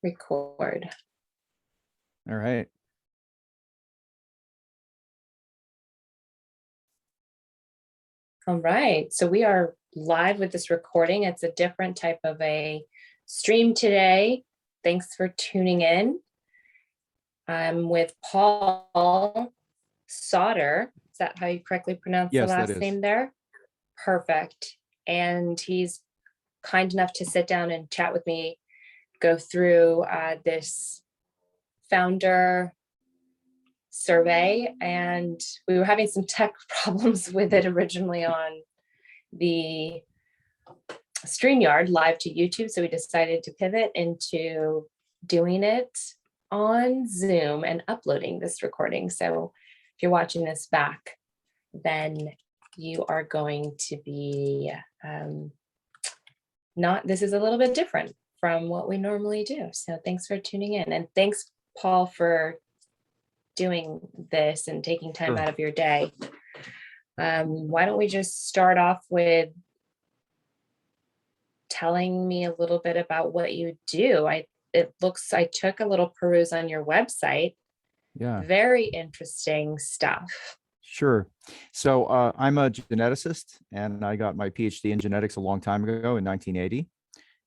record. All right. All right, so we are live with this recording. It's a different type of a stream today. Thanks for tuning in. I'm with Paul Szauter. Is that how you correctly pronounce the last name there? Perfect. And he's kind enough to sit down and chat with me, go through this founder survey, and we were having some tech problems with it originally on the StreamYard live to YouTube, so we decided to pivot into doing it on Zoom and uploading this recording. So if you're watching this back, then you are going to be this is a little bit different from what we normally do. So thanks for tuning in, and thanks, Paul, for doing this and taking time out of your day. Why don't we just start off with telling me a little bit about what you do? I took a little peruse on your website. Yeah. Very interesting stuff. Sure. So I'm a geneticist, and I got my PhD in genetics a long time ago in 1980.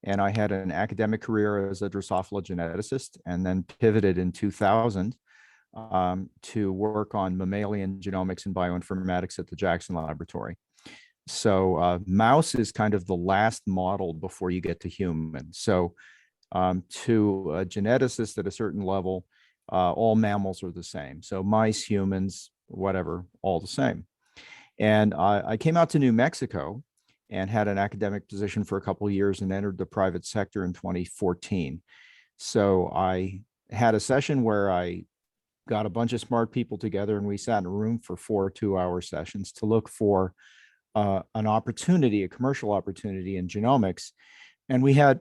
And I had an academic career as a Drosophila geneticist, and then pivoted in 2000 to work on mammalian genomics and bioinformatics at the Jackson Laboratory. So mouse is kind of the last model before you get to human. So to a geneticist at a certain level, all mammals are the same. So mice, humans, whatever, all the same. And I came out to New Mexico and had an academic position for a couple of years and entered the private sector in 2014. So I had a session where I got a bunch of smart people together, and we sat in a room for 4 2-hour sessions to look for an opportunity, a commercial opportunity in genomics. And we had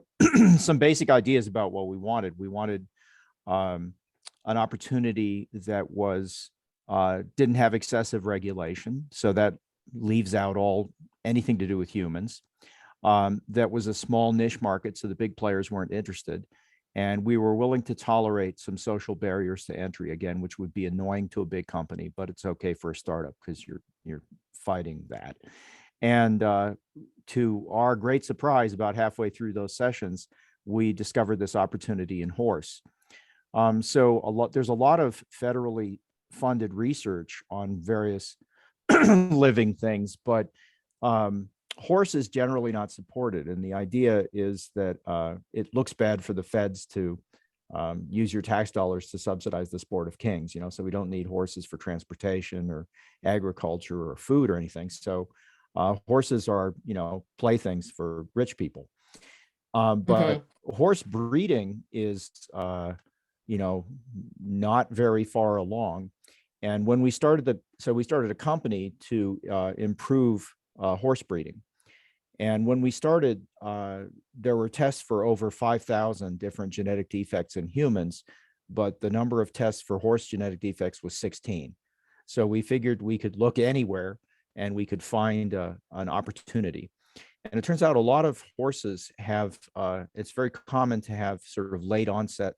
some basic ideas about what we wanted. We wanted an opportunity that was didn't have excessive regulation, so that leaves out anything to do with humans. That was a small niche market, so the big players weren't interested. And we were willing to tolerate some social barriers to entry, again, which would be annoying to a big company, but it's okay for a startup because you're fighting that. And to our great surprise, about halfway through those sessions, we discovered this opportunity in horse. There's a lot of federally funded research on various living things, but horse is generally not supported. And the idea is that it looks bad for the feds to use your tax dollars to subsidize the sport of kings, so we don't need horses for transportation or agriculture or food or anything. So horses are, playthings for rich people. But horse breeding is, not very far along. And when we started a company to improve horse breeding. And when we started, there were tests for over 5,000 different genetic defects in humans, but the number of tests for horse genetic defects was 16. So we figured we could look anywhere and we could find an opportunity. And it turns out a lot of horses have, it's very common to have sort of late onset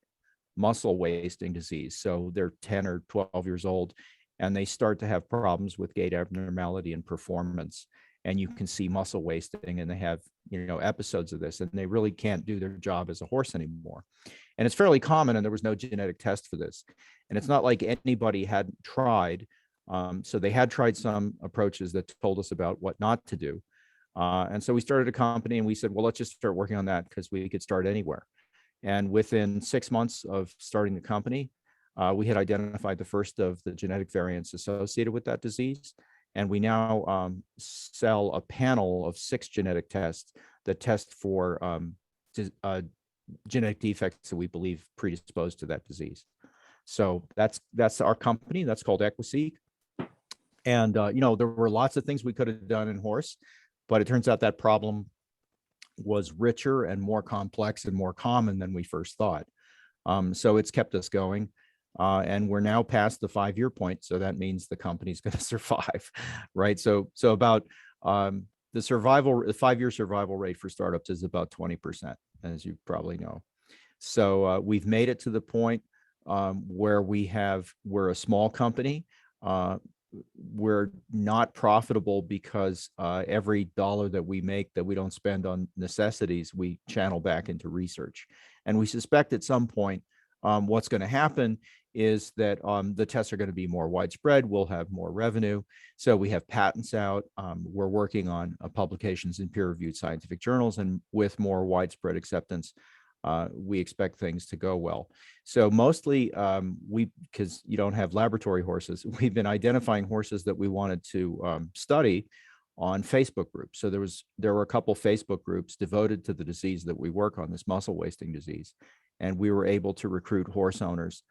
muscle wasting disease. So they're 10 or 12 years old, and they start to have problems with gait abnormality and performance. And you can see muscle wasting, and they have, episodes of this, and they really can't do their job as a horse anymore. And it's fairly common, and there was no genetic test for this. And it's not like anybody had tried. So they had tried some approaches that told us about what not to do. And so we started a company, and we said, well, let's just start working on that because we could start anywhere. And within 6 months of starting the company, we had identified the first of the genetic variants associated with that disease. And we now sell a panel of 6 genetic tests that test for genetic defects that we believe predisposed to that disease. So that's our company. That's called EquiSeq. And there were lots of things we could have done in horse, but it turns out that problem was richer and more complex and more common than we first thought. So it's kept us going. And we're now past the 5-year point. So that means the company's going to survive, right? So about the 5-year survival rate for startups is about 20%, as you probably know. So we've made it to the point where we're a small company. We're not profitable because every dollar that we make that we don't spend on necessities, we channel back into research. And we suspect at some point what's going to happen is that the tests are going to be more widespread. We'll have more revenue. So we have patents out. We're working on publications in peer-reviewed scientific journals, and with more widespread acceptance, we expect things to go well. So mostly because you don't have laboratory horses, we've been identifying horses that we wanted to study on Facebook groups. So there were a couple Facebook groups devoted to the disease that we work on, this muscle wasting disease. And we were able to recruit horse owners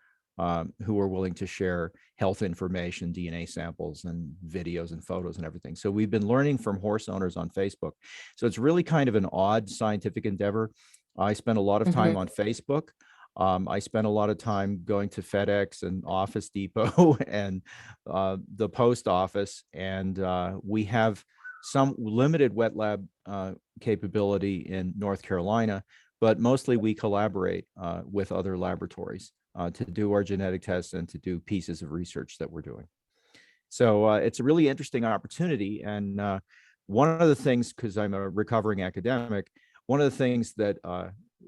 who were willing to share health information, DNA samples and videos and photos and everything. So we've been learning from horse owners on Facebook. So it's really kind of an odd scientific endeavor. I spend a lot of time on Facebook. I spend a lot of time going to FedEx and Office Depot and the post office. And we have some limited wet lab capability in North Carolina, but mostly we collaborate with other laboratories to do our genetic tests and to do pieces of research that we're doing. So it's a really interesting opportunity. And one of the things, because I'm a recovering academic, one of the things that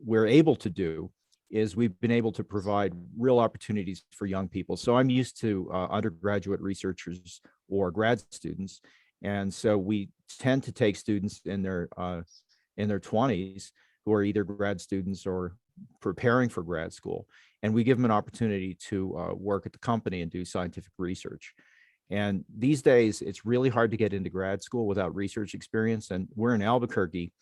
we're able to do is we've been able to provide real opportunities for young people. So I'm used to undergraduate researchers or grad students. And so we tend to take students in their 20s who are either grad students or preparing for grad school. And we give them an opportunity to work at the company and do scientific research. And these days, it's really hard to get into grad school without research experience. And we're in Albuquerque,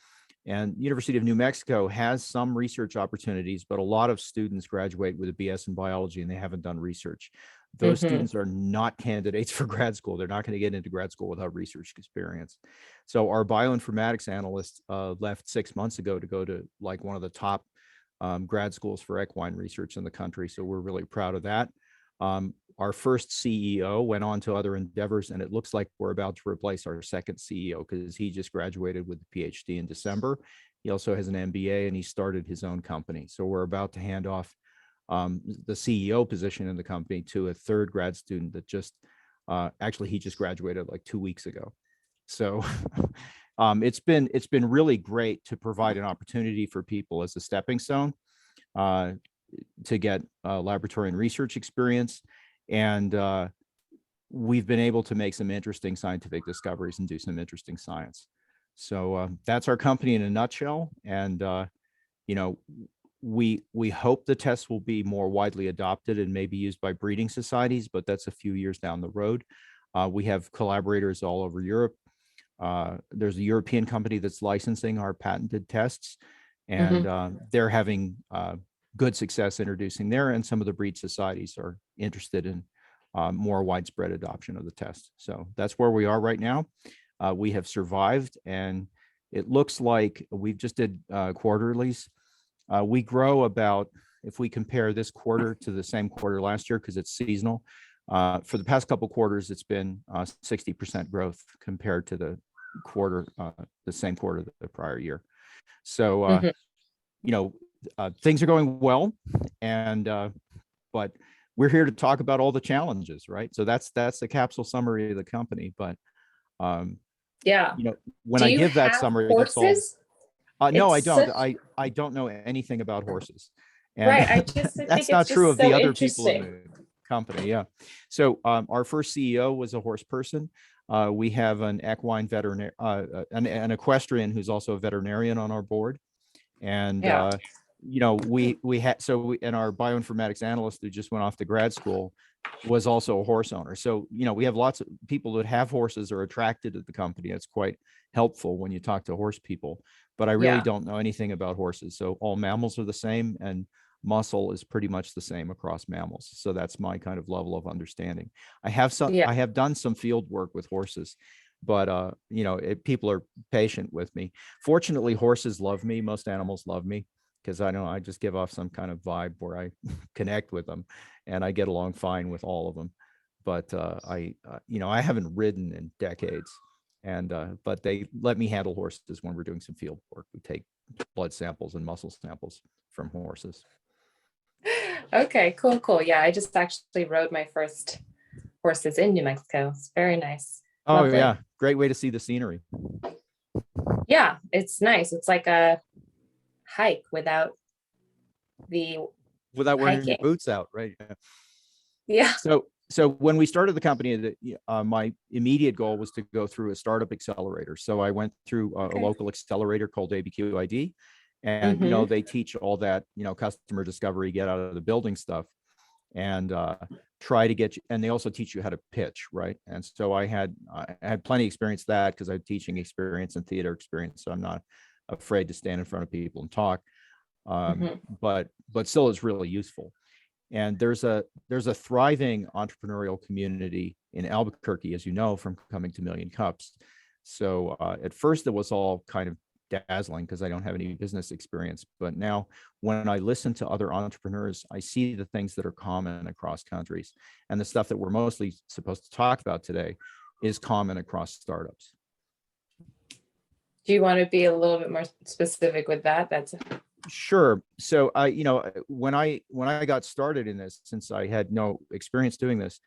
and University of New Mexico has some research opportunities, but a lot of students graduate with a BS in biology and they haven't done research. Those students are not candidates for grad school. They're not going to get into grad school without research experience. So our bioinformatics analyst left 6 months ago to go to like one of the top grad schools for equine research in the country. So we're really proud of that. Our first CEO went on to other endeavors, and it looks like we're about to replace our second CEO because he just graduated with a PhD in December. He also has an MBA and he started his own company. So we're about to hand off the CEO position in the company to a third grad student that actually he just graduated like 2 weeks ago. So it's been really great to provide an opportunity for people as a stepping stone to get laboratory and research experience. And we've been able to make some interesting scientific discoveries and do some interesting science. So that's our company in a nutshell. And we hope the tests will be more widely adopted and maybe used by breeding societies, but that's a few years down the road. We have collaborators all over Europe. There's a European company that's licensing our patented tests, and they're having good success introducing there, and some of the breed societies are interested in more widespread adoption of the test. So that's where we are right now. We have survived, and it looks like we've just did quarterlies. We grow about, if we compare this quarter to the same quarter last year, because it's seasonal, for the past couple quarters, it's been 60% growth compared to the same quarter the prior year. So, things are going well, and but we're here to talk about all the challenges, right? So that's the capsule summary of the company. But yeah, when do I you give that have summary, horses? No, I It's don't. such I don't know anything about horses, and right. I think that's it's not true just of the so other people in interesting. the company. Yeah. So our first CEO was a horse person. We have an equine veterinarian, an equestrian who's also a veterinarian on our board. And Yeah, we had and our bioinformatics analyst who just went off to grad school was also a horse owner. So we have lots of people that have horses are attracted to the company. It's quite helpful when you talk to horse people. But I really yeah, don't know anything about horses. So all mammals are the same, and muscle is pretty much the same across mammals. So that's my kind of level of understanding. I yeah, have done some field work with horses, but people are patient with me. Fortunately, horses love me. Most animals love me because I just give off some kind of vibe where I connect with them, and I get along fine with all of them. But I haven't ridden in decades, and but they let me handle horses when we're doing some field work. We take blood samples and muscle samples from horses. Okay, cool, cool. Yeah, I just actually rode my first horses in New Mexico. It's very nice. Oh Lovely. yeah, great way to see the scenery. Yeah, it's nice. It's like a hike without the Without wearing your hiking. boots out, right? Yeah. So when we started the company, my immediate goal was to go through a startup accelerator. So I went through a Okay. local accelerator called ABQID, and Mhm. they teach all that customer discovery, get out of the building stuff, and try to get you. And they also teach you how to pitch, right? And so I had plenty of experience that because I had teaching experience and theater experience, so I'm not afraid to stand in front of people and talk. Mhm. But still, it's really useful. And there's a thriving entrepreneurial community in Albuquerque, as you know, from coming to Million Cups. So at first it was all kind of dazzling because I don't have any business experience. But now when I listen to other entrepreneurs, I see the things that are common across countries. And the stuff that we're mostly supposed to talk about today is common across startups. Do you want to be a little bit more specific with that? That's Sure. So when I got started in this, since I had no experience doing this,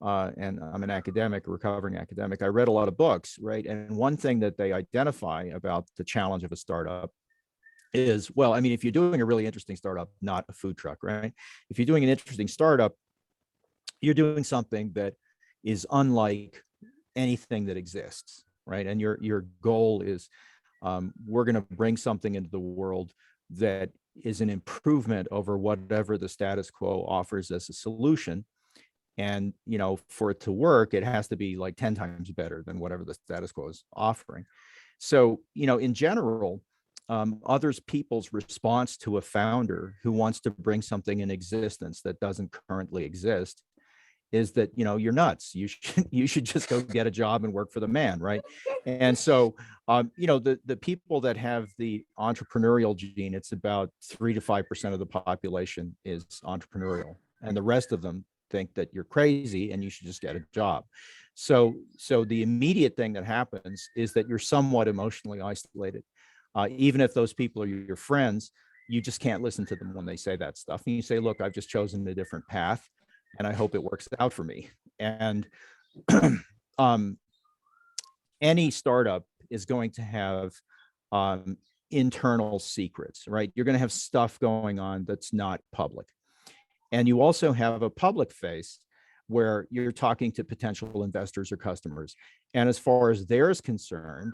and I'm an academic, a recovering academic, I read a lot of books, right? And one thing that they identify about the challenge of a startup is, well, I mean, if you're doing a really interesting startup, not a food truck, right? If you're doing an interesting startup, you're doing something that is unlike anything that exists, right? And your goal is, we're going to bring something into the world that is an improvement over whatever the status quo offers as a solution. And for it to work, it has to be like 10 times better than whatever the status quo is offering. So in general, others people's response to a founder who wants to bring something in existence that doesn't currently exist is that you're nuts. You should just go get a job and work for the man, right? And so the people that have the entrepreneurial gene, it's about 3 to 5% of the population is entrepreneurial, and the rest of them think that you're crazy and you should just get a job. So the immediate thing that happens is that you're somewhat emotionally isolated. Even if those people are your friends, you just can't listen to them when they say that stuff, and you say, look, I've just chosen a different path and I hope it works out for me. And any startup is going to have internal secrets, right? You're going to have stuff going on that's not public. And you also have a public face where you're talking to potential investors or customers. And as far as theirs concerned,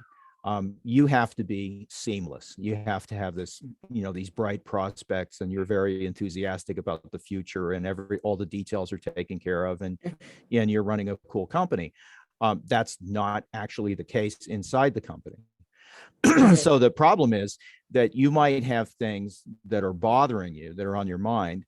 you have to be seamless. You have to have this, these bright prospects, and you're very enthusiastic about the future, and all the details are taken care of, and you're running a cool company. That's not actually the case inside the company. So the problem is that you might have things that are bothering you, that are on your mind,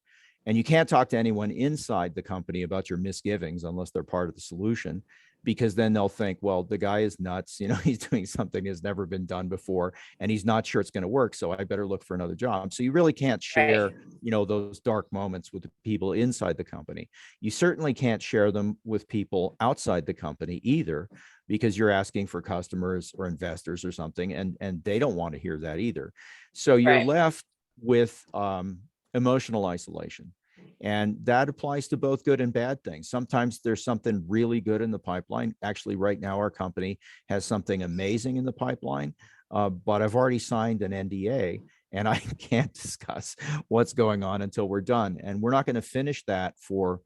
and you can't talk to anyone inside the company about your misgivings unless they're part of the solution, because then they'll think, well, the guy is nuts. He's doing something that's never been done before, and he's not sure it's going to work. So I better look for another job. So you really can't share, right. those dark moments with the people inside the company. You certainly can't share them with people outside the company either, because you're asking for customers or investors or something, and they don't want to hear that either. So you're Right. left with emotional isolation. And that applies to both good and bad things. Sometimes there's something really good in the pipeline. Actually, right now, our company has something amazing in the pipeline, but I've already signed an NDA and I can't discuss what's going on until we're done. And we're not going to finish that for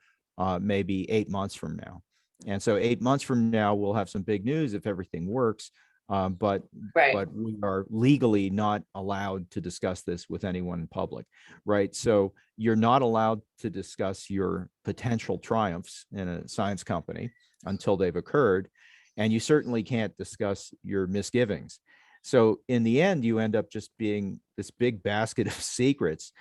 maybe 8 months from now. And so 8 months from now, we'll have some big news if everything works. But Right. we are legally not allowed to discuss this with anyone in public, right? So you're not allowed to discuss your potential triumphs in a science company until they've occurred, and you certainly can't discuss your misgivings. So in the end, you end up just being this big basket of secrets,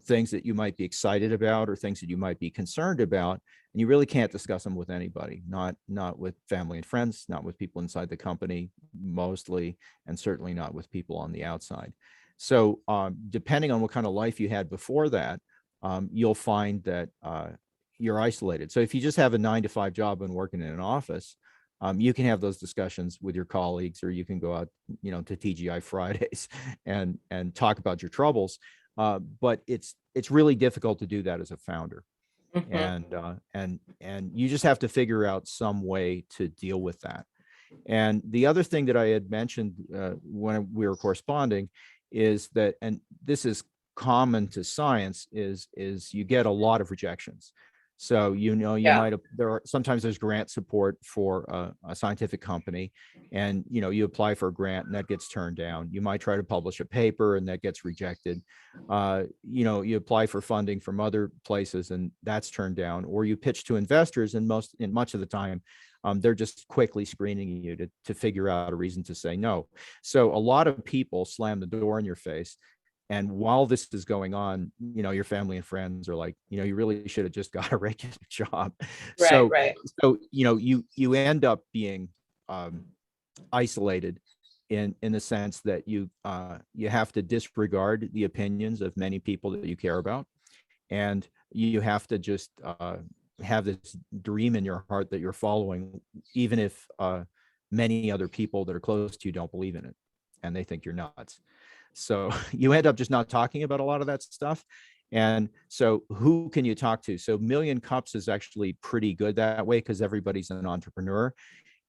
things that you might be excited about or things that you might be concerned about, and you really can't discuss them with anybody, not with family and friends, not with people inside the company mostly, and certainly not with people on the outside. So depending on what kind of life you had before that, you'll find that you're isolated. So if you just have a 9 to 5 job and working in an office, You can have those discussions with your colleagues, or you can go out, to TGI Fridays and talk about your troubles. But it's really difficult to do that as a founder. Mhm. And you just have to figure out some way to deal with that. And the other thing that I had mentioned when we were corresponding is that, and this is common to science, is you get a lot of rejections. So, you Yeah. might have, sometimes there's grant support for a scientific company, and, you apply for a grant and that gets turned down. You might try to publish a paper and that gets rejected. You apply for funding from other places and that's turned down, or you pitch to investors, and much of the time, they're just quickly screening you to figure out a reason to say no. So a lot of people slam the door in your face. And while this is going on, your family and friends are like, you really should have just got a regular job. Right, So, right. you end up being isolated in the sense that you have to disregard the opinions of many people that you care about, and you have to just have this dream in your heart that you're following, even if many other people that are close to you don't believe in it and they think you're nuts. So you end up just not talking about a lot of that stuff. And so who can you talk to? So Million Cups is actually pretty good that way, because everybody's an entrepreneur.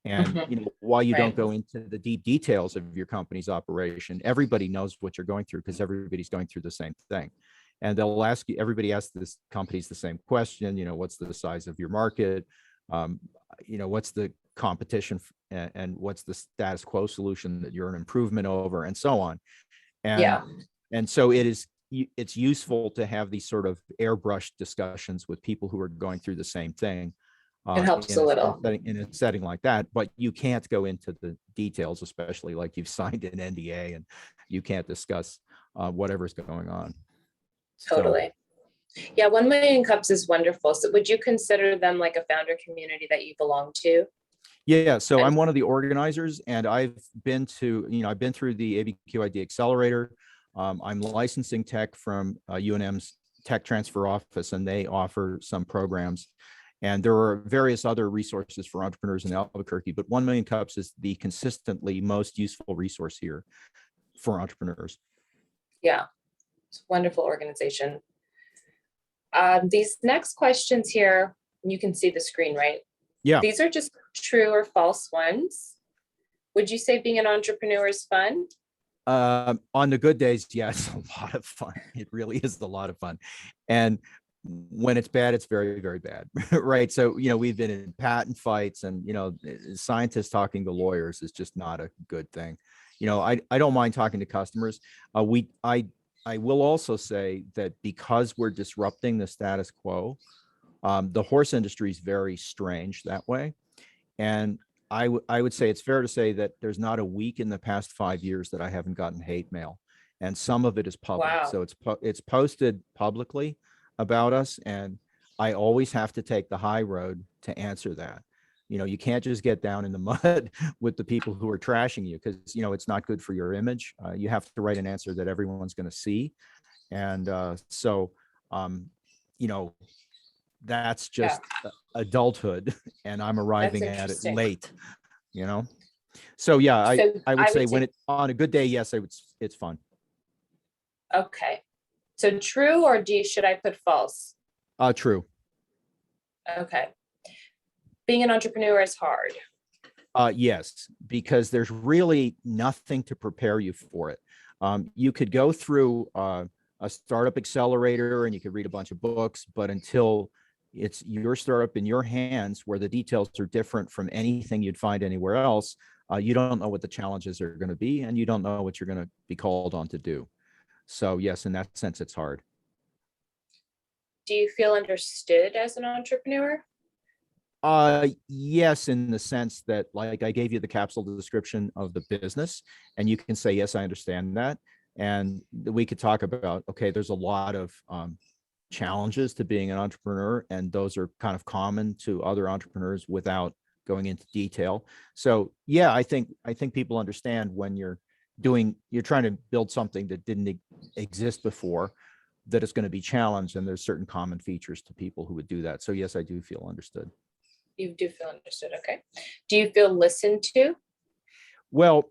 And Mhm. while you don't Right. go into the deep details of your company's operation, everybody knows what you're going through, because everybody's going through the same thing. And they'll ask you, everybody asks this companies the same question, what's the size of your market? Um, what's the competition, and what's the status quo solution that you're an improvement over, and so on. And Yeah. so it's useful to have these sort of airbrushed discussions with people who are going through the same thing, It helps a little. in a setting like that. But you can't go into the details, especially like you've signed an NDA and you can't discuss whatever's going on. So Totally. Yeah, 1 million cups is wonderful. So would you consider them like a founder community that you belong to? yeah, so And I'm one of the organizers, and I've been through the ABQID Accelerator. I'm licensing tech from UNM's Tech Transfer Office, and they offer some programs. And there are various other resources for entrepreneurs in Albuquerque, but 1 Million Cups is the consistently most useful resource here for entrepreneurs. yeah, it's a wonderful organization. These next questions here, you can see the screen, right? Yeah. These are just true or false ones. Would you say being an entrepreneur is fun? On the good days, yes, a lot of fun. It really is a lot of fun. And when it's bad, it's very, very bad. Right. So, we've been in patent fights, and, scientists talking to lawyers is just not a good thing. I don't mind talking to customers. I will also say that because we're disrupting the status quo, the horse industry is very strange that way. And I would say it's fair to say that there's not a week in the past 5 years that I haven't gotten hate mail, and some of it is public. Wow. So it's posted publicly about us, and I always have to take the high road to answer that. You can't just get down in the mud with the people who are trashing you, because it's not good for your image. You have to write an answer that everyone's going to see, and so you know that's Yeah, just adulthood, and I'm that's arriving at it interesting. late, you know. So yeah, So I would I say would when say, it on a good day, yes, it's fun. okay. So true, or should I put false? True. Okay. Being an entrepreneur is hard. Yes, because there's really nothing to prepare you for it. You could go through a startup accelerator and you could read a bunch of books, but until it's your startup in your hands, where the details are different from anything you'd find anywhere else, you don't know what the challenges are going to be, and you don't know what you're going to be called on to do. So yes, in that sense, it's hard. Do you feel understood as an entrepreneur? Yes, in the sense that, like, I gave you the capsule description of the business, and you can say, yes, I understand that. And we could talk about, okay, there's a lot of challenges to being an entrepreneur, and those are kind of common to other entrepreneurs without going into detail. So yeah, I think people understand when you're trying to build something that didn't exist before, that it's going to be challenged, and there's certain common features to people who would do that. So yes, I do feel understood. You do feel understood. Okay. Do you feel listened to? Well,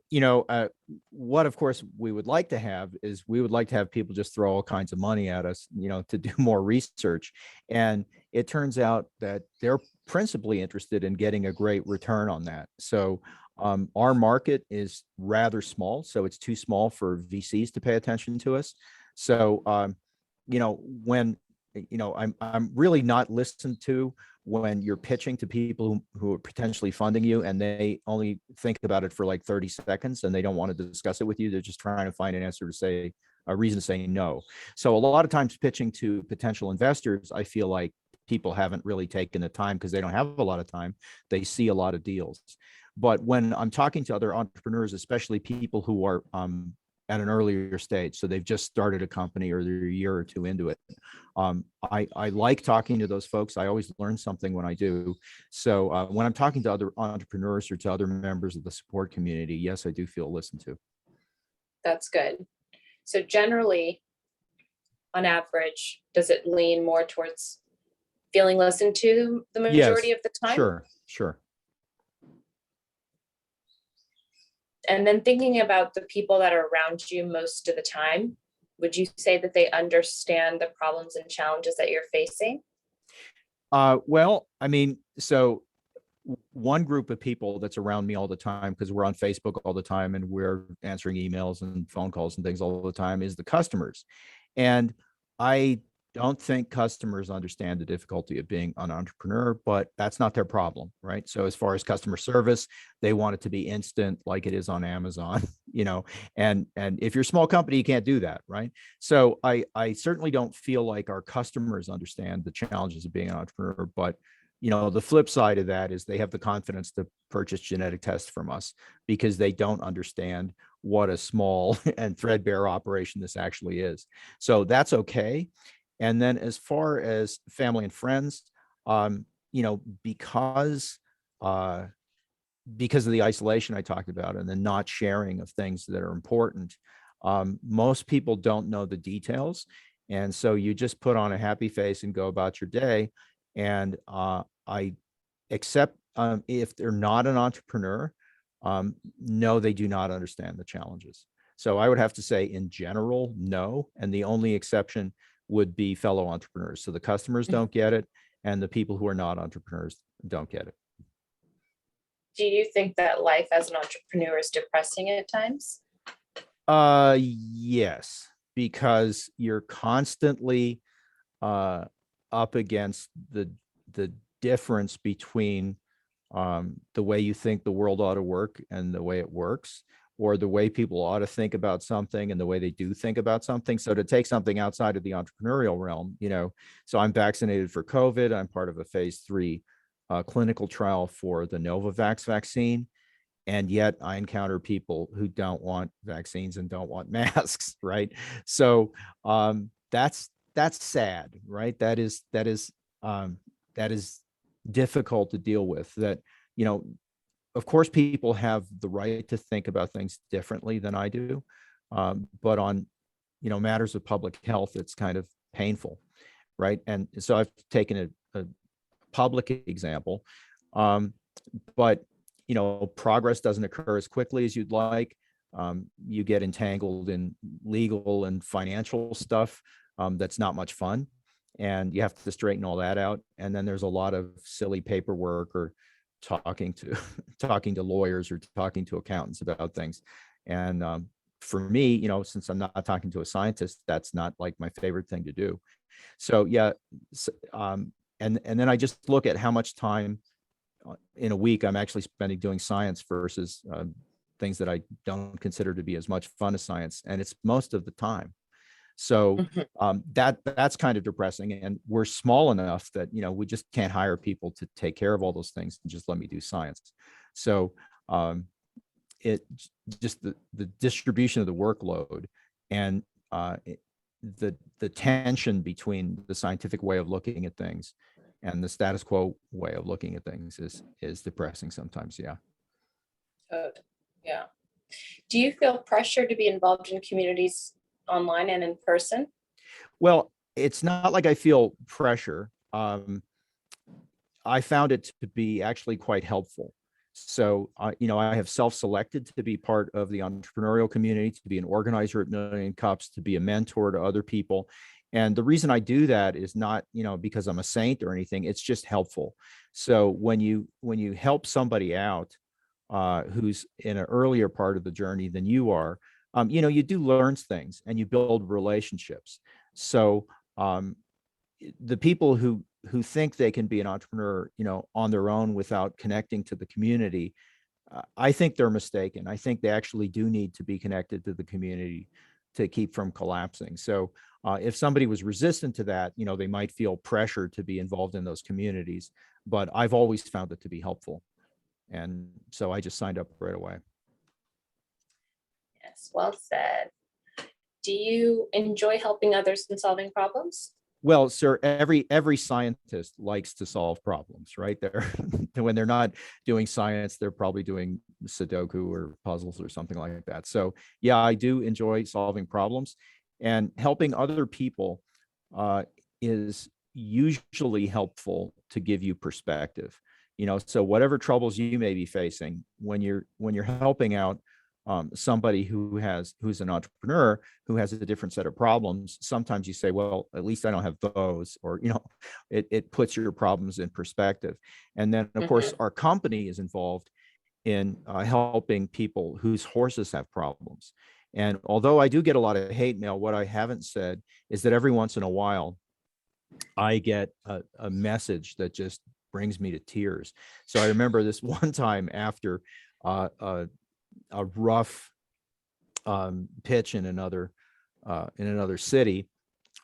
what of course we would like to have is we would like to have people just throw all kinds of money at us, to do more research. And it turns out that they're principally interested in getting a great return on that. So our market is rather small, so it's too small for VCs to pay attention to us. So, when, I'm really not listened to when you're pitching to people who are potentially funding you and they only think about it for like 30 seconds and they don't want to discuss it with you. They're just trying to find an answer to say a reason to say no. So a lot of times pitching to potential investors, I feel like people haven't really taken the time because they don't have a lot of time. They see a lot of deals. But when I'm talking to other entrepreneurs, especially people who are at an earlier stage, so they've just started a company or they're a year or two into it, I like talking to those folks. I always learn something when I do. So when I'm talking to other entrepreneurs or to other members of the support community, yes, I do feel listened to. That's good. So generally, on average, does it lean more towards feeling listened to the majority Yes, of the time? sure. And then thinking about the people that are around you most of the time, would you say that they understand the problems and challenges that you're facing? Well, I mean, so one group of people that's around me all the time, because we're on Facebook all the time and we're answering emails and phone calls and things all the time, is the customers. And I don't think customers understand the difficulty of being an entrepreneur, but that's not their problem, right? So as far as customer service, they want it to be instant, like it is on Amazon, and if you're a small company, you can't do that, right? So I certainly don't feel like our customers understand the challenges of being an entrepreneur, but the flip side of that is they have the confidence to purchase genetic tests from us because they don't understand what a small and threadbare operation this actually is. So that's okay. And then as far as family and friends, because of the isolation I talked about and the not sharing of things that are important, most people don't know the details. And so you just put on a happy face and go about your day. And I accept if they're not an entrepreneur, no, they do not understand the challenges. So I would have to say in general, no. And the only exception would be fellow entrepreneurs. So the customers don't get it and the people who are not entrepreneurs don't get it. Do you think that life as an entrepreneur is depressing at times? Yes, because you're constantly up against the difference between the way you think the world ought to work and the way it works, or the way people ought to think about something and the way they do think about something. So to take something outside of the entrepreneurial realm, so I'm vaccinated for COVID. I'm part of a phase 3 clinical trial for the Novavax vaccine. And yet I encounter people who don't want vaccines and don't want masks, right? So that's sad, right? That is difficult to deal with. That, of course, people have the right to think about things differently than I do, but on matters of public health, it's kind of painful, right? And so I've taken a public example, but progress doesn't occur as quickly as you'd like. You get entangled in legal and financial stuff that's not much fun, and you have to straighten all that out. And then there's a lot of silly paperwork or talking to talking to lawyers or talking to accountants about things. And for me, since I'm not talking to a scientist, that's not like my favorite thing to do. So yeah, and then I just look at how much time in a week I'm actually spending doing science versus things that I don't consider to be as much fun as science, and it's most of the time. So that's kind of depressing. And we're small enough that we just can't hire people to take care of all those things and just let me do science. So it just the distribution of the workload and the tension between the scientific way of looking at things and the status quo way of looking at things is depressing sometimes. Yeah. Yeah. Do you feel pressure to be involved in communities online and in person? Well, it's not like I feel pressure. I found it to be actually quite helpful. So, I have self-selected to be part of the entrepreneurial community, to be an organizer at Million Cups, to be a mentor to other people. And the reason I do that is not, because I'm a saint or anything. It's just helpful. So when you help somebody out who's in an earlier part of the journey than you are, you do learn things and you build relationships. So um, the people who think they can be an entrepreneur, on their own without connecting to the community, I think they're mistaken. I think they actually do need to be connected to the community to keep from collapsing. So if somebody was resistant to that, they might feel pressure to be involved in those communities. But I've always found it to be helpful. And so I just signed up right away. Yes, well said. Do you enjoy helping others in solving problems? Well, sir, every scientist likes to solve problems, right? They're when they're not doing science, they're probably doing Sudoku or puzzles or something like that. So yeah, I do enjoy solving problems, and helping other people is usually helpful to give you perspective. So whatever troubles you may be facing, when you're helping out somebody who's an entrepreneur who has a different set of problems, sometimes you say, well, at least I don't have those, or it puts your problems in perspective. And then of course our company is involved in helping people whose horses have problems. And although I do get a lot of hate mail, what I haven't said is that every once in a while I get a message that just brings me to tears. So I remember this one time after a rough pitch in another city,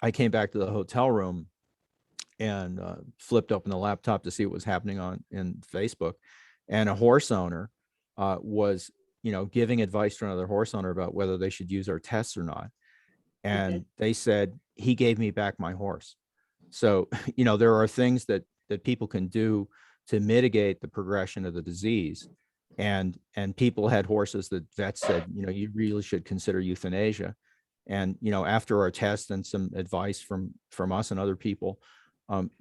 I came back to the hotel room and flipped open the laptop to see what was happening in Facebook, and a horse owner was giving advice to another horse owner about whether they should use our tests or not, and they said he gave me back my horse. So there are things that people can do to mitigate the progression of the disease. And people had horses that vets said, you really should consider euthanasia. And after our test and some advice from us and other people,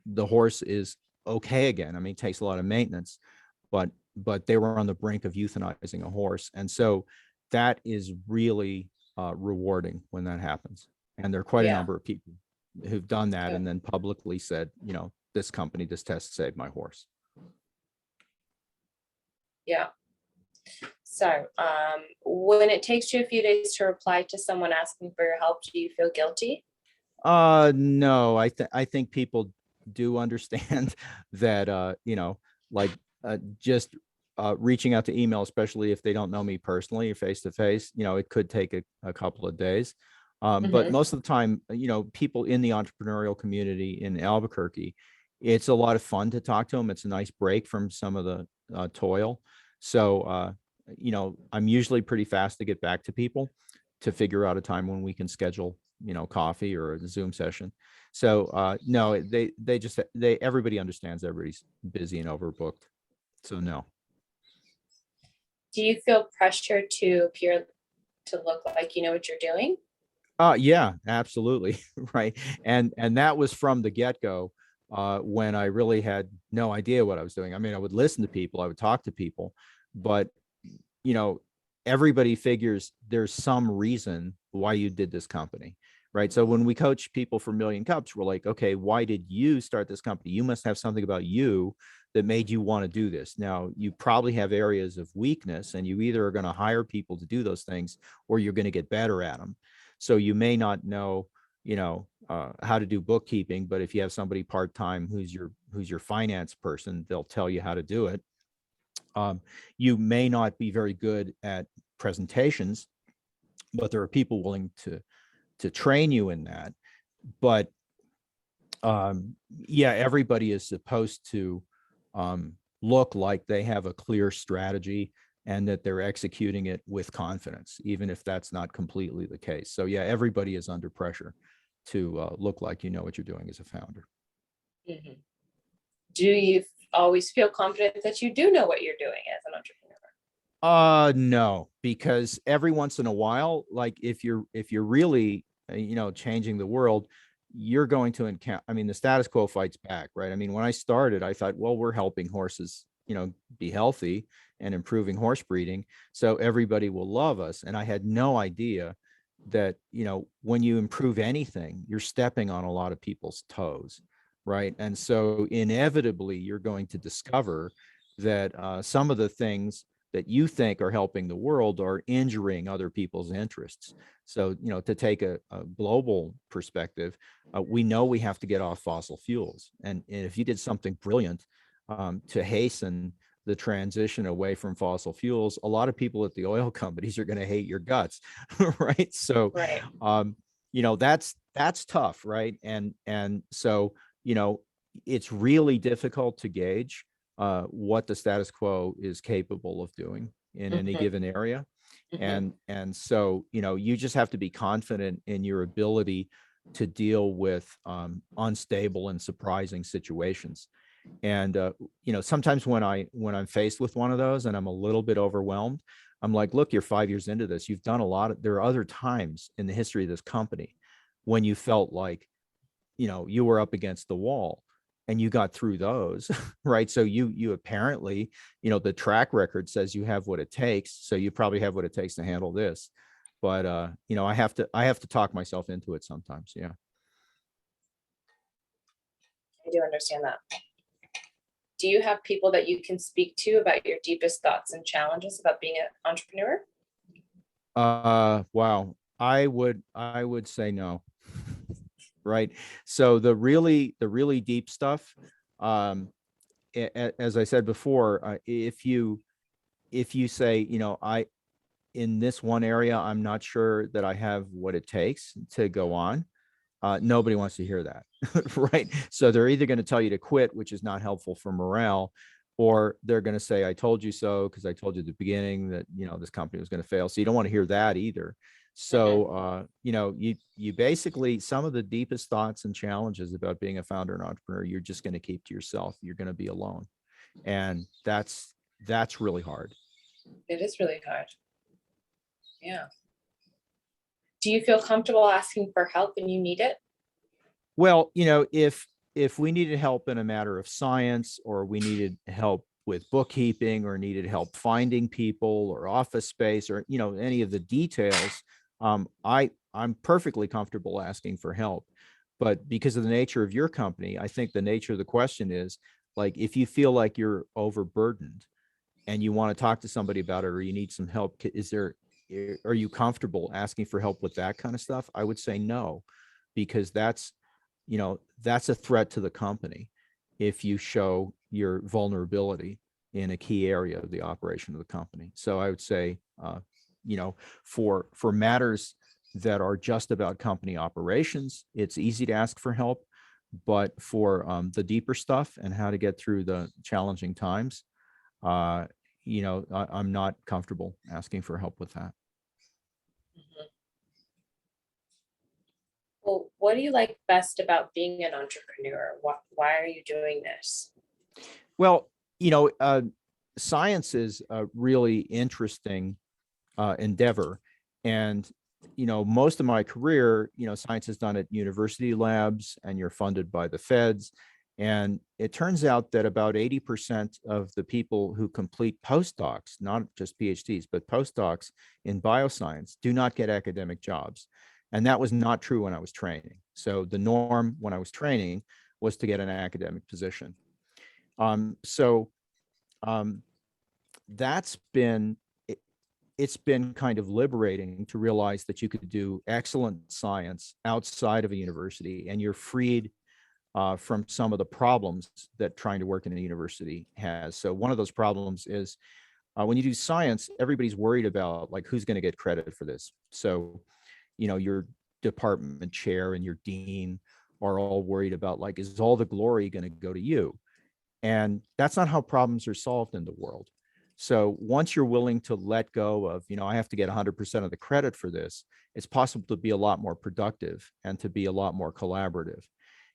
the horse is okay again. I mean, it takes a lot of maintenance, but they were on the brink of euthanizing a horse. And so that is really rewarding when that happens. And there are quite a number of people who've done that and then publicly said, this company, this test saved my horse. Yeah. So when it takes you a few days to reply to someone asking for your help, do you feel guilty? No, I think people do understand that, like just reaching out to email, especially if they don't know me personally or face to face, it could take a couple of days. But most of the time, people in the entrepreneurial community in Albuquerque, it's a lot of fun to talk to them. It's a nice break from some of the toil. So, I'm usually pretty fast to get back to people to figure out a time when we can schedule, coffee or a Zoom session. So, no, everybody understands everybody's busy and overbooked. So no. Do you feel pressure to appear to look like you know what you're doing? Yeah, absolutely. Right. And that was from the get-go, when I really had no idea what I was doing. I mean, I would listen to people, I would talk to people, but you know, everybody figures there's some reason why you did this company, right? So when we coach people for Million Cups, we're like, okay, why did you start this company? You must have something about you that made you want to do this. Now, you probably have areas of weakness, and you either are going to hire people to do those things or you're going to get better at them. So you may not know, how to do bookkeeping, but if you have somebody part-time who's your finance person, they'll tell you how to do it. You may not be very good at presentations, but there are people willing to train you in that. But yeah, everybody is supposed to look like they have a clear strategy and that they're executing it with confidence, even if that's not completely the case. So yeah, everybody is under pressure to look like you know what you're doing as a founder. Mhm. Do you always feel confident that you do know what you're doing as an entrepreneur? No, because every once in a while, like if you're really, changing the world, you're going to encounter, I mean, the status quo fights back, right? I mean, when I started, I thought, well, we're helping horses, be healthy and improving horse breeding, so everybody will love us. And I had no idea that, when you improve anything, you're stepping on a lot of people's toes, right? And so inevitably, you're going to discover that some of the things that you think are helping the world are injuring other people's interests. So, to take a global perspective, we know we have to get off fossil fuels. And if you did something brilliant to hasten the transition away from fossil fuels, a lot of people at the oil companies are going to hate your guts, right? So, Right. that's tough, right? And so, it's really difficult to gauge what the status quo is capable of doing in any Mhm, given area. mhm. And so, you just have to be confident in your ability to deal with unstable and surprising situations. And sometimes when I'm faced with one of those and I'm a little bit overwhelmed, I'm like, look, you're 5 years into this. You've done a lot of, there are other times in the history of this company when you felt like, you were up against the wall and you got through those, right? So you apparently, the track record says you have what it takes. So you probably have what it takes to handle this. But I have to talk myself into it sometimes. Yeah. I do understand that. Do you have people that you can speak to about your deepest thoughts and challenges about being an entrepreneur? Wow. I would say no. Right. So the really deep stuff, um, as I said before, if you say, in this one area, I'm not sure that I have what it takes to go on. Nobody wants to hear that, right? So they're either going to tell you to quit, which is not helpful for morale, or they're going to say, I told you so, because I told you at the beginning that, this company was going to fail. So you don't want to hear that either. Mhm. So, you basically, some of the deepest thoughts and challenges about being a founder and entrepreneur, you're just going to keep to yourself. You're going to be alone. And that's really hard. It is really hard. Yeah. Do you feel comfortable asking for help when you need it? Well, if we needed help in a matter of science, or we needed help with bookkeeping, or needed help finding people or office space, or any of the details, I'm perfectly comfortable asking for help. But because of the nature of your company, I think the nature of the question is, like, if you feel like you're overburdened and you want to talk to somebody about it, or you need some help, are you comfortable asking for help with that kind of stuff? I would say no, because that's a threat to the company if you show your vulnerability in a key area of the operation of the company. So I would say, for matters that are just about company operations, it's easy to ask for help. But for the deeper stuff and how to get through the challenging times, uh, I'm not comfortable asking for help with that. Mhm. Well, what do you like best about being an entrepreneur? Why are you doing this? Well, science is a really interesting endeavor. And, most of my career, science is done at university labs and you're funded by the feds. And it turns out that about 80% of the people who complete postdocs, not just PhDs, but postdocs in bioscience, do not get academic jobs. And that was not true when I was training. So the norm when I was training was to get an academic position. So um, that's been it, it's been kind of liberating to realize that you could do excellent science outside of a university, and you're freed from some of the problems that trying to work in a university has. So one of those problems is when you do science, everybody's worried about, like, who's going to get credit for this. So your department chair and your dean are all worried about, like, is all the glory going to go to you? And that's not how problems are solved in the world. So once you're willing to let go of, I have to get 100% of the credit for this, it's possible to be a lot more productive and to be a lot more collaborative.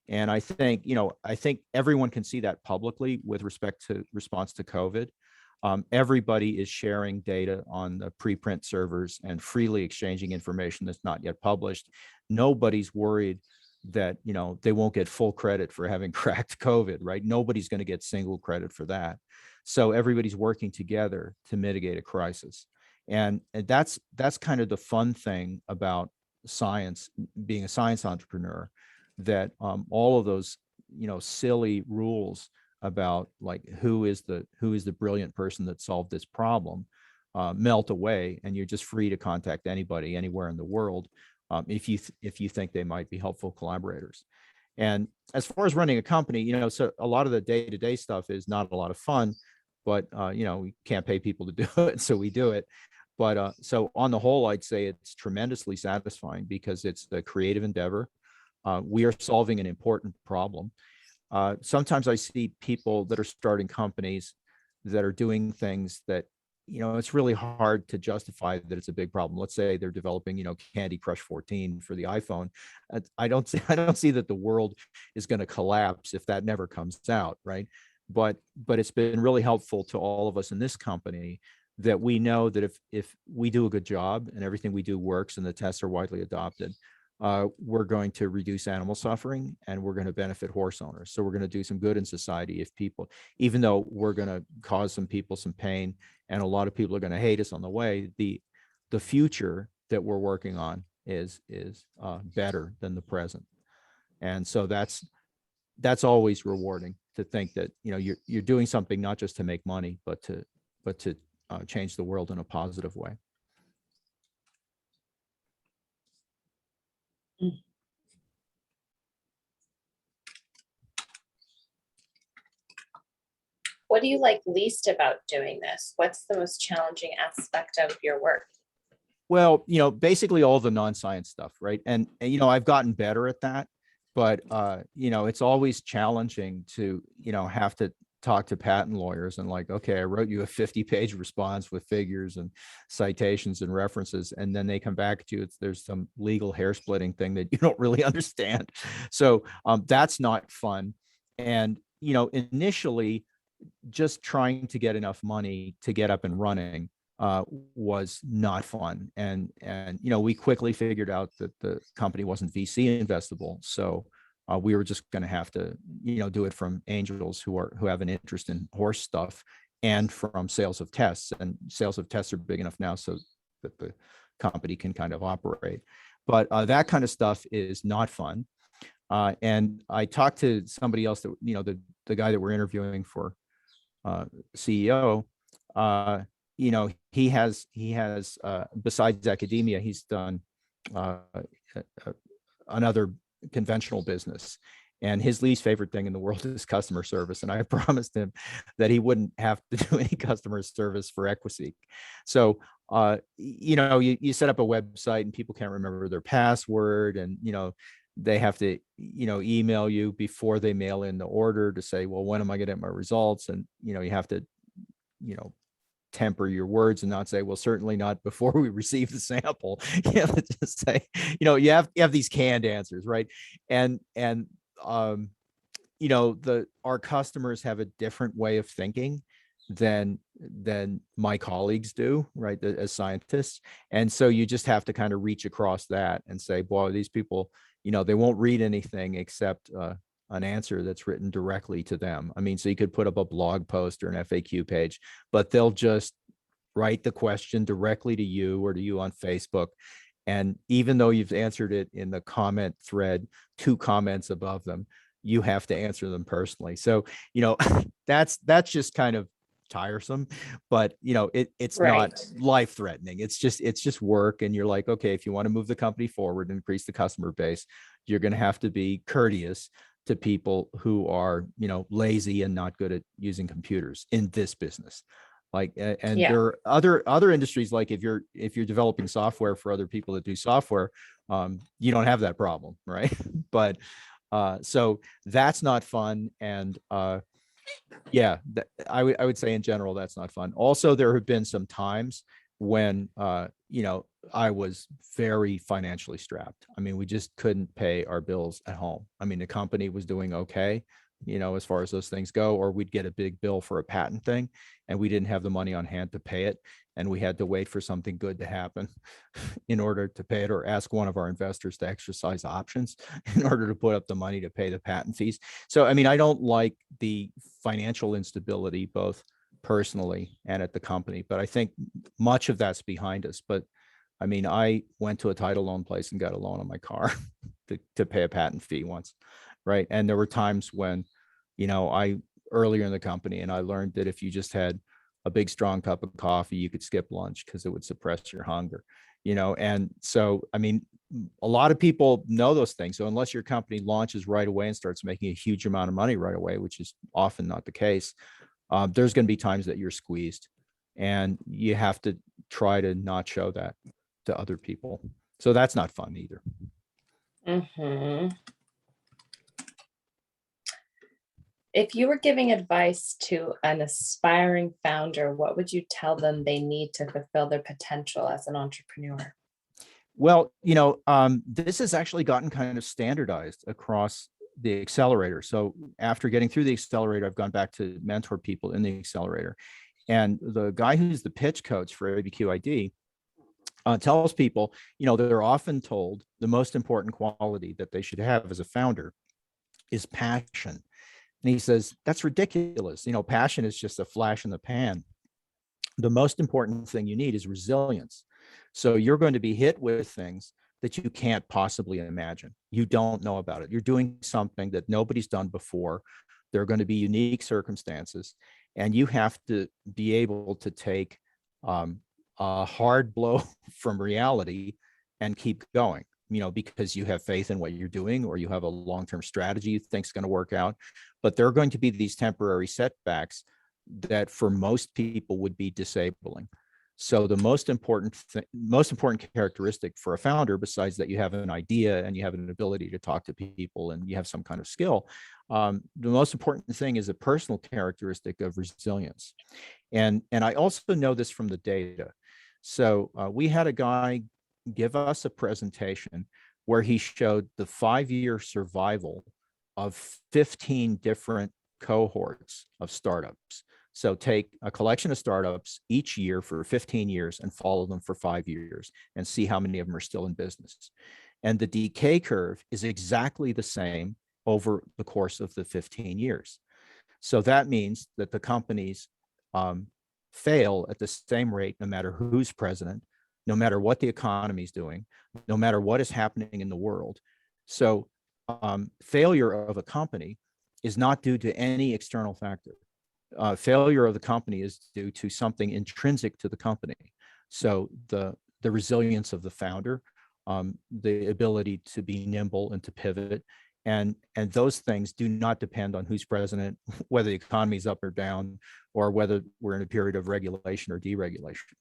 And I think everyone can see that publicly with respect to response to COVID. Everybody is sharing data on the preprint servers and freely exchanging information that's not yet published. Nobody's worried that, they won't get full credit for having cracked COVID, right? Nobody's going to get single credit for that. So everybody's working together to mitigate a crisis. And that's kind of the fun thing about science, being a science entrepreneur, that all of those, silly rules about like who is the brilliant person that solved this problem melt away, and you're just free to contact anybody anywhere in the world if you think they might be helpful collaborators. And as far as running a company, so a lot of the day-to-day stuff is not a lot of fun, but we can't pay people to do it, so we do it. But so on the whole, I'd say it's tremendously satisfying because it's a creative endeavor. We are solving an important problem. Sometimes I see people that are starting companies that are doing things that, it's really hard to justify that it's a big problem. Let's say they're developing, Candy Crush 14 for the iPhone. I don't see that the world is going to collapse if that never comes out, right? But it's been really helpful to all of us in this company that we know that if we do a good job and everything we do works and the tests are widely adopted, we're going to reduce animal suffering and we're going to benefit horse owners. So we're going to do some good in society if people, even though we're going to cause some people some pain and a lot of people are going to hate us on the way, the future that we're working on is better than the present. And so that's always rewarding to think that, you're doing something not just to make money, but to change the world in a positive way. What do you like least about doing this? What's the most challenging aspect of your work? Well, basically all the non-science stuff, right? And I've gotten better at that, but it's always challenging to, have to talk to patent lawyers and like, okay, I wrote you a 50-page response with figures and citations and references, and then they come back to you, there's some legal hair splitting thing that you don't really understand. So that's not fun. And, initially just trying to get enough money to get up and running was not fun. And we quickly figured out that the company wasn't VC investable. So we were just going to have to, do it from angels who have an interest in horse stuff and from sales of tests. And sales of tests are big enough now so that the company can kind of operate. But that kind of stuff is not fun. And I talked to somebody else that, the guy that we're interviewing for CEO, he has besides academia, he's done another conventional business, and his least favorite thing in the world is customer service. And I promised him that he wouldn't have to do any customer service for EquiSeq. So you set up a website and people can't remember their password, and they have to, email you before they mail in the order to say, well, when am I going to get my results? And, you have to, temper your words and not say, well, certainly not before we receive the sample. You have to just say, you have these canned answers, right? And our customers have a different way of thinking than my colleagues do, right, as scientists. And so you just have to kind of reach across that and say, boy, these people, they won't read anything except an answer that's written directly to them. I mean, so you could put up a blog post or an FAQ page, but they'll just write the question directly to you or to you on Facebook. And even though you've answered it in the comment thread, 2 comments above them, you have to answer them personally. So, that's just kind of tiresome, but it's Right. not life threatening. It's just work. And you're like, okay, if you want to move the company forward and increase the customer base, you're going to have to be courteous to people who are, lazy and not good at using computers in this business. Like, and Yeah. there are other industries, like if you're developing software for other people that do software, you don't have that problem, right? But so that's not fun. And yeah, I would say in general, that's not fun. Also, there have been some times when, I was very financially strapped. I mean, we just couldn't pay our bills at home. I mean, the company was doing okay, as far as those things go, or we'd get a big bill for a patent thing and we didn't have the money on hand to pay it. and we had to wait for something good to happen in order to pay it, or ask one of our investors to exercise options in order to put up the money to pay the patent fees. So, I mean, I don't like the financial instability, both personally and at the company, but I think much of that's behind us. But I mean, I went to a title loan place and got a loan on my car to pay a patent fee once, right? And there were times when, I earlier in the company, and I learned that if you just had a big strong cup of coffee, you could skip lunch because it would suppress your hunger, and so, I mean, a lot of people know those things. So unless your company launches right away and starts making a huge amount of money right away, which is often not the case, there's going to be times that you're squeezed, and you have to try to not show that to other people. So that's not fun either. Mhm. If you were giving advice to an aspiring founder, what would you tell them they need to fulfill their potential as an entrepreneur? Well, this has actually gotten kind of standardized across the accelerator. So after getting through the accelerator, I've gone back to mentor people in the accelerator. And the guy who's the pitch coach for ABQID tells people, they're often told the most important quality that they should have as a founder is passion. And he says, that's ridiculous. Passion is just a flash in the pan. The most important thing you need is resilience. So you're going to be hit with things that you can't possibly imagine. You don't know about it. You're doing something that nobody's done before. There are going to be unique circumstances, and you have to be able to take a hard blow from reality and keep going, because you have faith in what you're doing, or you have a long-term strategy you think is going to work out. But there are going to be these temporary setbacks that for most people would be disabling. So the most important characteristic for a founder, besides that you have an idea and you have an ability to talk to people and you have some kind of skill, the most important thing is a personal characteristic of resilience. And I also know this from the data. So we had a guy give us a presentation where he showed the 5-year survival of 15 different cohorts of startups. So take a collection of startups each year for 15 years and follow them for 5 years and see how many of them are still in business. And the decay curve is exactly the same over the course of the 15 years. So that means that the companies fail at the same rate, no matter who's president, no matter what the economy is doing, no matter what is happening in the world. So failure of a company is not due to any external factor. Failure of the company is due to something intrinsic to the company. So the resilience of the founder, the ability to be nimble and to pivot, and those things do not depend on who's president, whether the economy is up or down, or whether we're in a period of regulation or deregulation.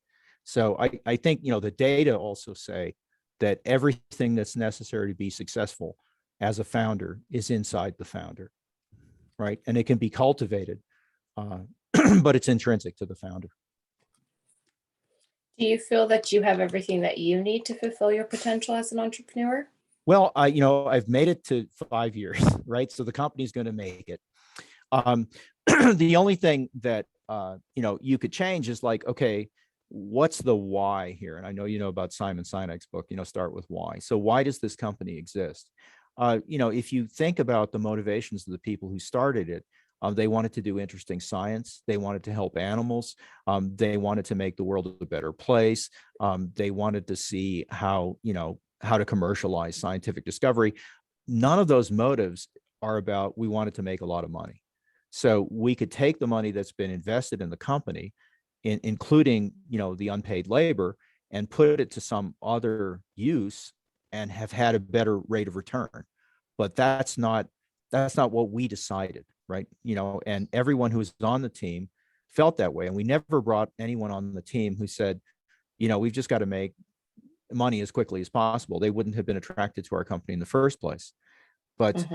So I think the data also say that everything that's necessary to be successful as a founder is inside the founder, right? And it can be cultivated, but it's intrinsic to the founder. Do you feel that you have everything that you need to fulfill your potential as an entrepreneur? Well, I've made it to 5 years, right? So the company's going to make it. The only thing that, you could change is like, okay, what's the why here? And I know you know about Simon Sinek's book, Start with Why. So why does this company exist? If you think about the motivations of the people who started it, they wanted to do interesting science. They wanted to help animals. They wanted to make the world a better place. They wanted to see how to commercialize scientific discovery. None of those motives are about, we wanted to make a lot of money. So we could take the money that's been invested in the company, including, the unpaid labor, and put it to some other use and have had a better rate of return. But that's not what we decided, right? And everyone who was on the team felt that way. And we never brought anyone on the team who said, we've just got to make money as quickly as possible. They wouldn't have been attracted to our company in the first place. But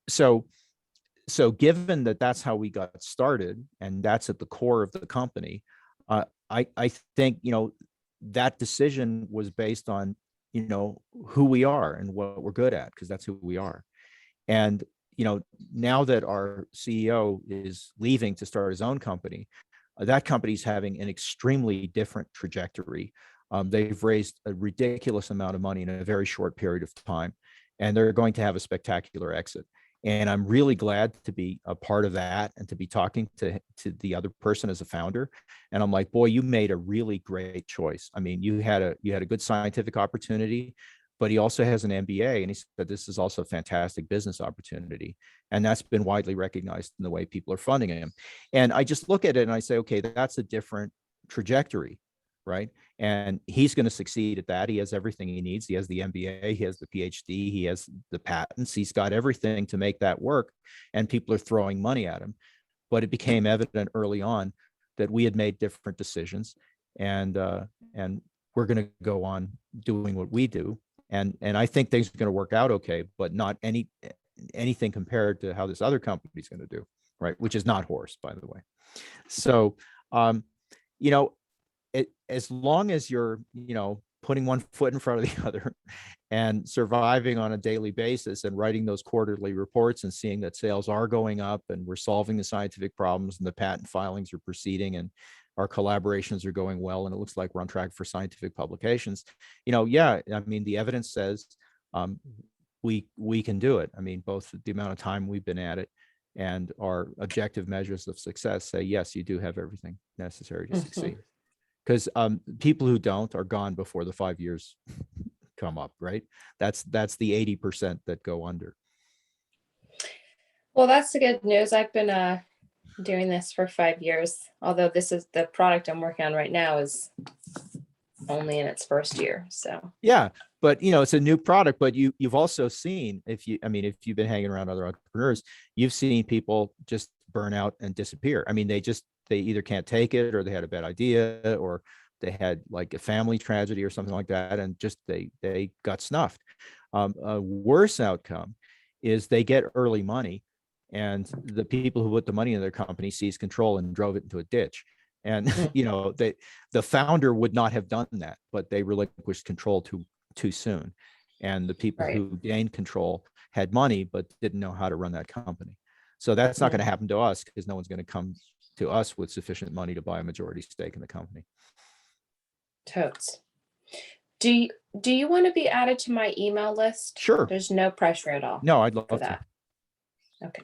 so given that that's how we got started, and that's at the core of the company, I think that decision was based on who we are and what we're good at, because that's who we are. And now that our CEO is leaving to start his own company, That company's having an extremely different trajectory. They've raised a ridiculous amount of money in a very short period of time, and they're going to have a spectacular exit. And I'm really glad to be a part of that and to be talking to the other person as a founder. And I'm like, boy, you made a really great choice. I mean, you had a good scientific opportunity, but he also has an MBA, and he said this is also a fantastic business opportunity. And that's been widely recognized in the way people are funding him. And I just look at it and I say, okay, that's a different trajectory, right? And he's going to succeed at that. He has everything he needs. He has the MBA, he has the PhD, he has the patents, he's got everything to make that work. And people are throwing money at him. But it became evident early on that we had made different decisions, and we're going to go on doing what we do. And I think things are going to work out okay, but not anything compared to how this other company is going to do, right? Which is not horse, by the way. So, you know, as long as you're, putting one foot in front of the other and surviving on a daily basis and writing those quarterly reports and seeing that sales are going up and we're solving the scientific problems and the patent filings are proceeding and our collaborations are going well, and it looks like we're on track for scientific publications, yeah, I mean, the evidence says we can do it. I mean, both the amount of time we've been at it and our objective measures of success say, yes, you do have everything necessary to succeed. Because people who don't are gone before the 5 years come up, right? That's the 80% that go under. Well, that's the good news. I've been doing this for 5 years, although this is the product I'm working on right now is only in its first year. So yeah, but it's a new product. But you've also seen, if you've been hanging around other entrepreneurs, you've seen people just burn out and disappear. I mean, they either can't take it, or they had a bad idea, or they had like a family tragedy or something like that, and just they got snuffed. A worse outcome is they get early money, and the people who put the money in their company seized control and drove it into a ditch. And the founder would not have done that, but they relinquished control too soon. And the people who gained control had money but didn't know how to run that company. So that's not going to happen to us, because no one's going to come to us with sufficient money to buy a majority stake in the company. Totes. Do you want to be added to my email list? Sure. There's no pressure at all. No, I'd love for to. that. Okay.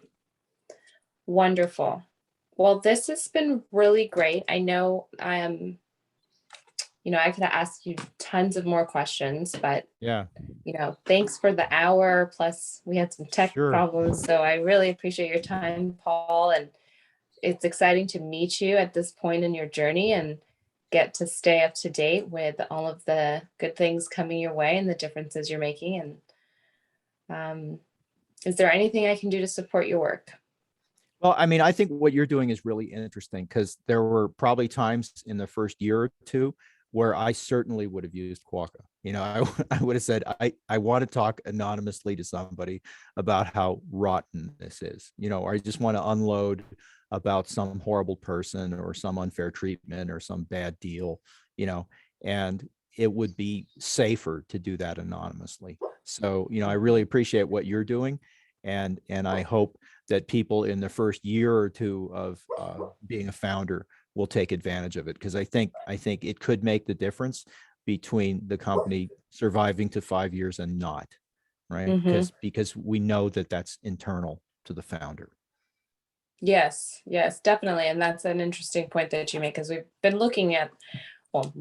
Wonderful. Well, this has been really great. I know I could ask you tons of more questions, but yeah, thanks for the hour. Plus we had some tech problems. So I really appreciate your time, Paul. And it's exciting to meet you at this point in your journey and get to stay up to date with all of the good things coming your way and the differences you're making. And is there anything I can do to support your work? Well, I mean, I think what you're doing is really interesting, because there were probably times in the first year or two where I certainly would have used QUOKA. I would have said, I want to talk anonymously to somebody about how rotten this is. I just want to unload about some horrible person or some unfair treatment or some bad deal, and it would be safer to do that anonymously. So, I really appreciate what you're doing. And I hope that people in the first year or two of being a founder will take advantage of it, because I think it could make the difference between the company surviving to 5 years and not, right? Because we know that that's internal to the founder. Yes, definitely. And that's an interesting point that you make, because we've been looking at, I've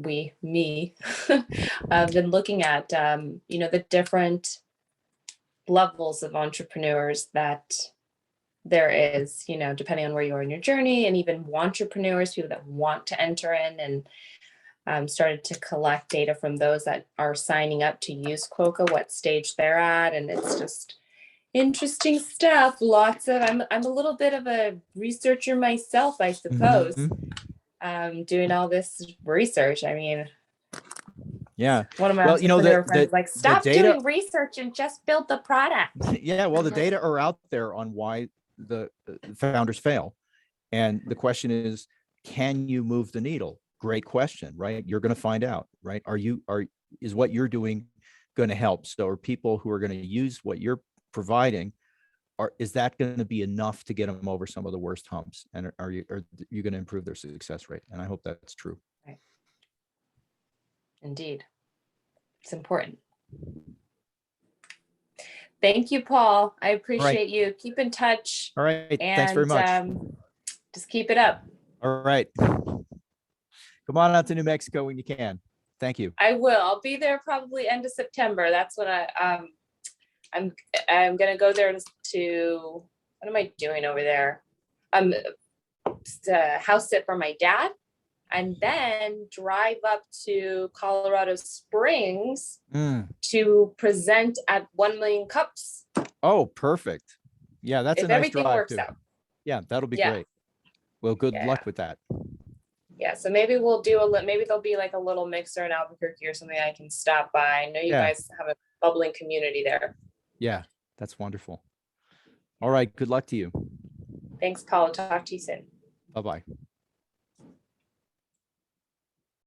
been looking at, the different levels of entrepreneurs that there is, depending on where you are in your journey, and even entrepreneurs, people that want to enter in, and started to collect data from those that are signing up to use QUOKA, what stage they're at. And it's just interesting stuff. I'm a little bit of a researcher myself, I suppose. Doing all this research. I mean, yeah. One of my entrepreneur friends is like, stop doing research and just build the product. Yeah, well, the data are out there on why the founders fail. And the question is, can you move the needle? Great question, right? You're going to find out, right? Is what you're doing going to help? So are people who are going to use what you're providing, is that going to be enough to get them over some of the worst humps? And are you going to improve their success rate? And I hope that's true. Right. Indeed. It's important. Thank you, Paul. I appreciate you. Keep in touch. All right. And Thanks very much. Just keep it up. All right. Come on out to New Mexico when you can. Thank you. I will. I'll be there probably end of September. That's what I'm gonna go there to, what am I doing over there? House sit for my dad, and then drive up to Colorado Springs to present at 1 Million Cups. Oh, perfect. Yeah, that's if a nice everything drive works too. out. Yeah, that'll be great. Well, good Yeah. luck with that. Yeah, so maybe we'll do maybe there'll be like a little mixer in Albuquerque or something I can stop by. I know you guys have a bubbling community there. Yeah, that's wonderful. All right, good luck to you. Thanks, Paul. Talk to you soon. Bye-bye.